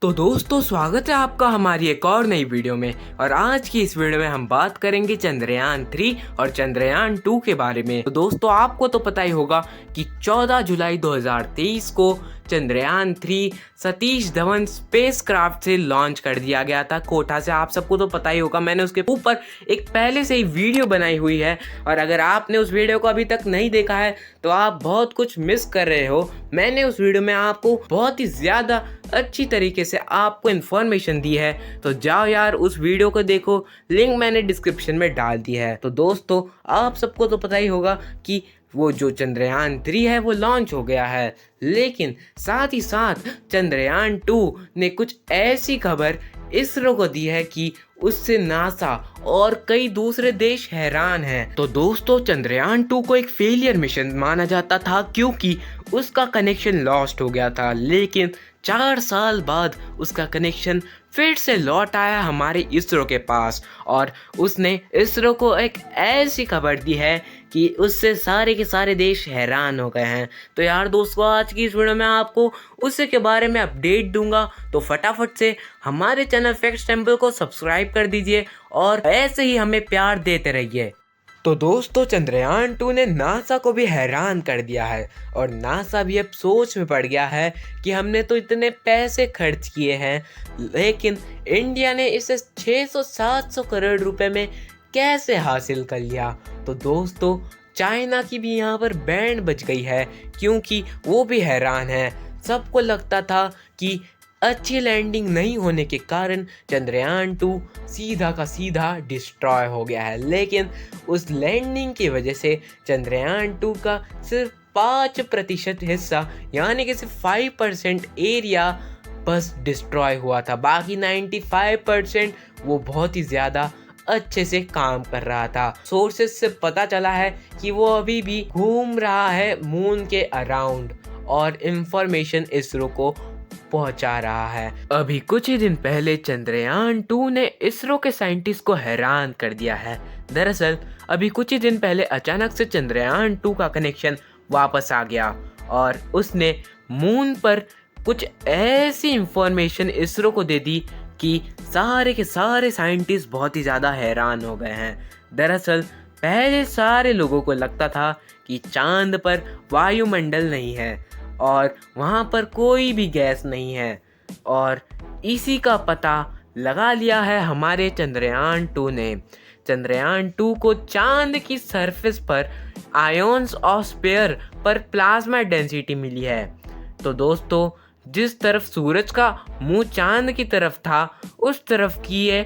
तो दोस्तों स्वागत है आपका हमारी एक और नई वीडियो में। और आज की इस वीडियो में हम बात करेंगे चंद्रयान 3 और चंद्रयान 2 के बारे में। तो दोस्तों आपको तो पता ही होगा कि 14 जुलाई 2023 को चंद्रयान 3 सतीश धवन स्पेसक्राफ्ट से लॉन्च कर दिया गया था कोटा से। आप सबको तो पता ही होगा, मैंने उसके ऊपर एक पहले से ही वीडियो बनाई हुई है और अगर आपने उस वीडियो को अभी तक नहीं देखा है तो आप बहुत कुछ मिस कर रहे हो। मैंने उस वीडियो में आपको बहुत ही ज़्यादा अच्छी तरीके से आपको इन्फॉर्मेशन दी है, तो जाओ यार उस वीडियो को देखो, लिंक मैंने डिस्क्रिप्शन में डाल दी है। तो दोस्तों आप सबको तो पता ही होगा कि वो जो चंद्रयान 3 है वो लॉन्च हो गया है, लेकिन साथ ही साथ चंद्रयान 2 ने कुछ ऐसी खबर इसरो को दी है कि उससे नासा और कई दूसरे देश हैरान हैं। तो दोस्तों चंद्रयान 2 को एक फेलियर मिशन माना जाता था क्योंकि उसका कनेक्शन लॉस्ट हो गया था, लेकिन 4 साल बाद उसका कनेक्शन फिर से लौट आया हमारे इसरो के पास और उसने इसरो को एक ऐसी खबर दी है कि उससे सारे के सारे देश हैरान हो गए हैं। तो यार दोस्तों आज की इस वीडियो में आपको उससे के बारे में अपडेट दूंगा, तो फटाफट से हमारे चैनल फैक्ट्स टेम्पल को सब्सक्राइब कर दीजिए और ऐसे ही हमें प्यार देते रहिए। तो दोस्तों चंद्रयान 2 ने नासा को भी हैरान कर दिया है और नासा भी अब सोच में पड़ गया है कि हमने तो इतने पैसे खर्च किए हैं, लेकिन इंडिया ने इसे 600-700 करोड़ रुपए में कैसे हासिल कर लिया। तो दोस्तों चाइना की भी यहाँ पर बैंड बज गई है क्योंकि वो भी हैरान है। सबको लगता था कि अच्छी लैंडिंग नहीं होने के कारण चंद्रयान 2 सीधा का सीधा डिस्ट्रॉय हो गया है, लेकिन उस लैंडिंग की वजह से चंद्रयान 2 का सिर्फ 5% हिस्सा यानी कि सिर्फ 5% एरिया बस डिस्ट्रॉय हुआ था। बाकी 95% वो बहुत ही ज़्यादा अच्छे से काम कर रहा था। सोर्सेस से पता चला है कि वो अभी भी घूम रहा है मून के अराउंड और इंफॉर्मेशन इसरो को पहुंचा रहा है। अभी कुछ ही दिन पहले चंद्रयान 2 ने इसरो के साइंटिस्ट को हैरान कर दिया है। दरअसल अभी कुछ ही दिन पहले अचानक से चंद्रयान 2 का कनेक्शन वापस आ गया और उसने मून पर कुछ ऐसी इंफॉर्मेशन इसरो को दे दी कि सारे के सारे साइंटिस्ट बहुत ही ज़्यादा हैरान हो गए हैं। दरअसल पहले सारे लोगों को लगता था कि चांद पर वायुमंडल नहीं है और वहाँ पर कोई भी गैस नहीं है, और इसी का पता लगा लिया है हमारे चंद्रयान 2 ने। चंद्रयान 2 को चांद की सरफेस पर आयोन्स ऑफ स्फीयर पर प्लाज्मा डेंसिटी मिली है। तो दोस्तों जिस तरफ सूरज का मुंह चांद की तरफ था उस तरफ की ये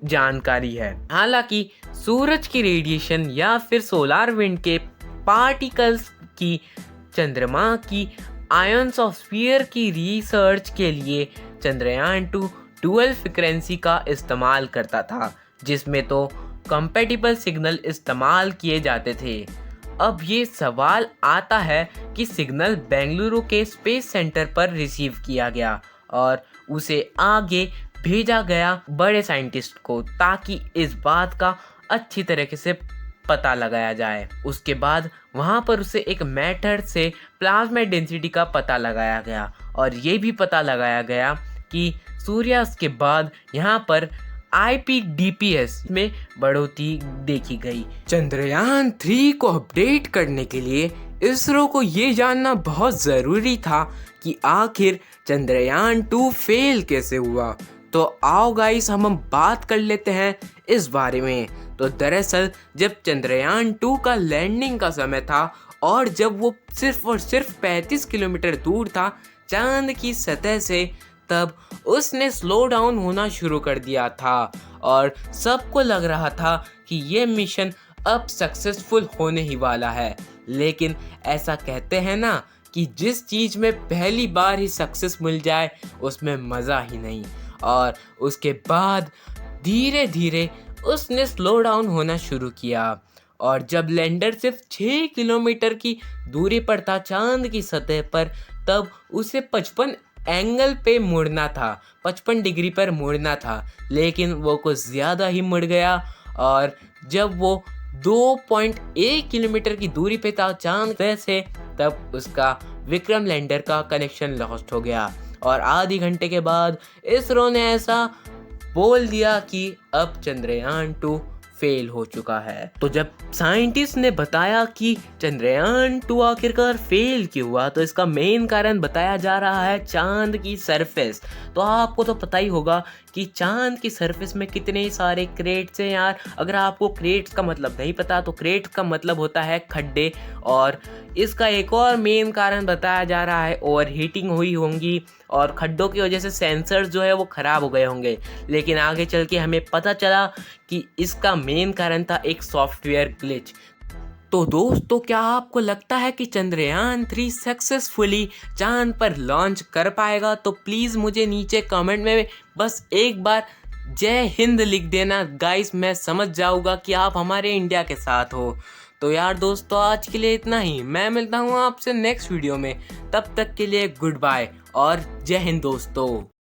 जानकारी है। हालांकि सूरज की रेडिएशन या फिर सोलार विंड के पार्टिकल्स की चंद्रमा की आयन्स ऑफ स्फीयर की रिसर्च के लिए चंद्रयान 2 डुअल फ्रीक्वेंसी का इस्तेमाल करता था, जिसमें तो कंपैटिबल सिग्नल इस्तेमाल किए जाते थे। अब ये सवाल आता है कि सिग्नल बेंगलुरु के स्पेस सेंटर पर रिसीव किया गया और उसे आगे भेजा गया बड़े साइंटिस्ट को ताकि इस बात का अच्छी तरीके से पता लगाया जाए। उसके बाद वहाँ पर उसे एक मेथड से प्लाज्मा डेंसिटी का पता लगाया गया और ये भी पता लगाया गया कि सूर्यास्त के बाद यहाँ पर IPDPS में बढ़ोतरी देखी गई। चंद्रयान 3 को अपडेट करने के लिए इसरो को ये जानना बहुत ज़रूरी था कि आखिर चंद्रयान 2 फेल कैसे हुआ। तो आओ गाइस हम बात कर लेते हैं इस बारे में। तो दरअसल जब चंद्रयान 2 का लैंडिंग का समय था और जब वो सिर्फ और सिर्फ 35 किलोमीटर दूर था चांद की सतह से, तब उसने स्लो डाउन होना शुरू कर दिया था और सबको लग रहा था कि ये मिशन अब सक्सेसफुल होने ही वाला है। लेकिन ऐसा कहते हैं ना कि जिस चीज़ में पहली बार ही सक्सेस मिल जाए उसमें मज़ा ही नहीं, और उसके बाद धीरे धीरे उसने स्लो डाउन होना शुरू किया और जब लैंडर सिर्फ 6 किलोमीटर की दूरी पर था चांद की सतह पर, तब उसे 55 एंगल पे मुड़ना था, 55 डिग्री पर मुड़ना था, लेकिन वो कुछ ज़्यादा ही मुड़ गया और जब वो 2.1 किलोमीटर की दूरी पे था चांद से, तब उसका विक्रम लैंडर का कनेक्शन लॉस्ट हो गया और आधे घंटे के बाद इसरो ने ऐसा बोल दिया कि अब चंद्रयान 2 फेल हो चुका है। तो जब साइंटिस्ट ने बताया कि चंद्रयान 2 आखिरकार फेल क्यों हुआ, तो इसका मेन कारण बताया जा रहा है चांद की सरफेस। तो आपको तो पता ही होगा कि चांद की सरफेस में कितने सारे क्रेट्स हैं यार। अगर आपको क्रेट्स का मतलब नहीं पता तो क्रेट्स का मतलब होता है खड्डे। और इसका एक और मेन कारण बताया जा रहा है ओवर हीटिंग हुई होंगी और खड्डों की वजह से सेंसर्स जो है वो ख़राब हो गए होंगे। लेकिन आगे चल के हमें पता चला कि इसका मेन कारण था एक सॉफ्टवेयर ग्लिच। तो दोस्तों, क्या आपको लगता है कि चंद्रयान 3 सक्सेसफुली चांद पर लॉन्च कर पाएगा? तो प्लीज़ मुझे नीचे कमेंट में बस एक बार जय हिंद लिख देना गाइस, मैं समझ जाऊंगा कि आप हमारे इंडिया के साथ हो। तो यार दोस्तों, आज के लिए इतना ही। मैं मिलता हूँ आपसे नेक्स्ट वीडियो में, तब तक के लिए गुड बाय और जय हिंद दोस्तों।